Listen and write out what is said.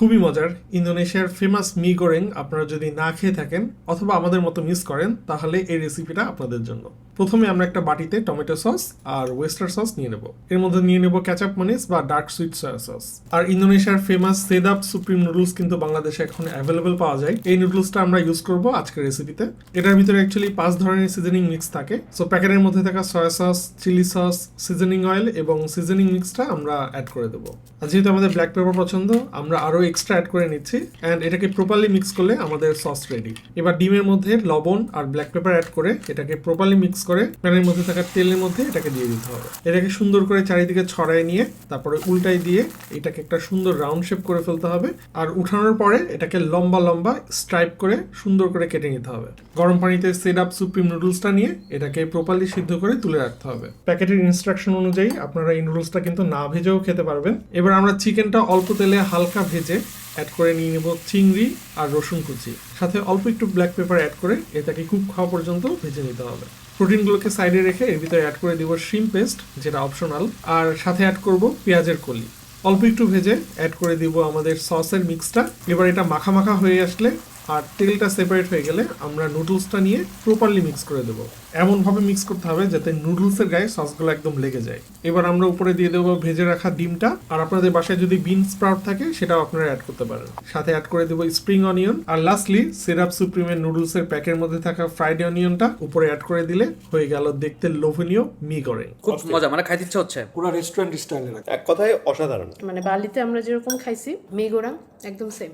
খুবই মজার ইন্দোনেশিয়ার ফেমাস মি গোরেং আপনারা যদি না খেয়ে থাকেন অথবা আমাদের মতো মিস করেন তাহলে এই রেসিপিটা আপনাদের জন্য। প্রথমে আমরা একটা বাটিতে টমেটো সস আর ওয়েস্টার সস নিয়ে নেব। এর মধ্যে নিয়ে নেব ক্যাচাপ মনিস বা ডার্ক সুইট সয়া সস। আর ইন্দোনেশিয়ার ফেমাস সেদাপ সুপ্রিম নুডলস কিন্তু বাংলাদেশে এখন অ্যাভেলেবল পাওয়া যায়। এই নুডলসটা আমরা ইউজ করব আজকের রেসিপিতে। এটার ভিতরে অ্যাকচুয়ালি 5 ধরনের সিজনিং মিক্স থাকে। সো প্যাকেটের মধ্যে থাকা soya sauce, chilli sauce, seasoning oil এবং সিজনিং মিক্সটা আমরা অ্যাড করে দেবো। আর যেহেতু আমাদের ব্ল্যাক পেপার পছন্দ আমরা আরো এক্সট্রা অ্যাড করে নিচ্ছি অ্যান্ড এটাকে প্রপারলি মিক্স করলে আমাদের সস রেডি। এবার ডিমের মধ্যে লবণ আর ব্ল্যাক পেপার অ্যাড করে এটাকে প্রপারলি মিক্স করে প্যানের মধ্যে থাকা তেলের মধ্যে এটাকে দিয়ে দিতে হবে। এটাকে সুন্দর করে চারিদিকে ছড়াই নিয়ে তারপরে উল্টাই দিয়ে এটাকে একটা সুন্দর রাউন্ড শেপ করে ফেলতে হবে। আর উঠানোর পরে এটাকে লম্বা লম্বা স্ট্রাইপ করে সুন্দর করে কেটে নিতে হবে। গরম পানিতে সেট আপ সুপ্রিম নুডলসটা নিয়ে এটাকে প্রপারলি সিদ্ধ করে তুলে রাখতে হবে। প্যাকেটের ইনস্ট্রাকশন অনুযায়ী আপনারা এই নুডলসটা কিন্তু না ভেজেও খেতে পারবেন। এবার আমরা চিকেনটা অল্প তেলে হালকা ভেজে অ্যাড করে নিয়ে নেব চিংড়ি আর রসুন কুচি, সাথে অল্প একটু ব্ল্যাক পেপার অ্যাড করে এটাকে কুক খাওয়া পর্যন্ত ভেজে নিতে হবে। প্রোটিনগুলোকে সাইডে রেখে এর ভিতরে অ্যাড করে দিব শ্রিম পেস্ট, যেটা অপশনাল, আর সাথে অ্যাড করব পেঁয়াজের কলি। অল্প একটু ভেজে অ্যাড করে দিব আমাদের সসের মিক্সটা। এবার এটা মাখা মাখা হয়ে আসলে আর তেলটা সেপারেট হয়ে গেলে আমরা নুডলসটা নিয়ে প্রপারলি মিক্স করে দেবো। এমনভাবে মিক্স করতে হবে যাতে নুডলসের গায়ে সসগুলো একদম লেগে যায়। এবার আমরা উপরে দিয়ে দেবো ভেজে রাখা ডিমটা, আর আপনাদের বাসায় যদি বিন স্প্রাউট থাকে সেটাও আপনারা অ্যাড করতে পারেন। সাথে অ্যাড করে দেবো স্প্রিং অনিয়ন, আর লাস্টলি সিরাপ সুপ্রিমের নুডলসের প্যাকের মধ্যে থাকা ফ্রাইড অনিয়নটা উপরে অ্যাড করে দিলে হয়ে গেল দেখতে লোভনীয় মি গোরেং। খুব মজা, মানে খাইতে ইচ্ছা হচ্ছে। পুরো রেস্টুরেন্ট স্টাইলে। এক কথায় অসাধারণ। মানে বালিতে আমরা যেরকম খাইছি মেগোরাং একদম সেম।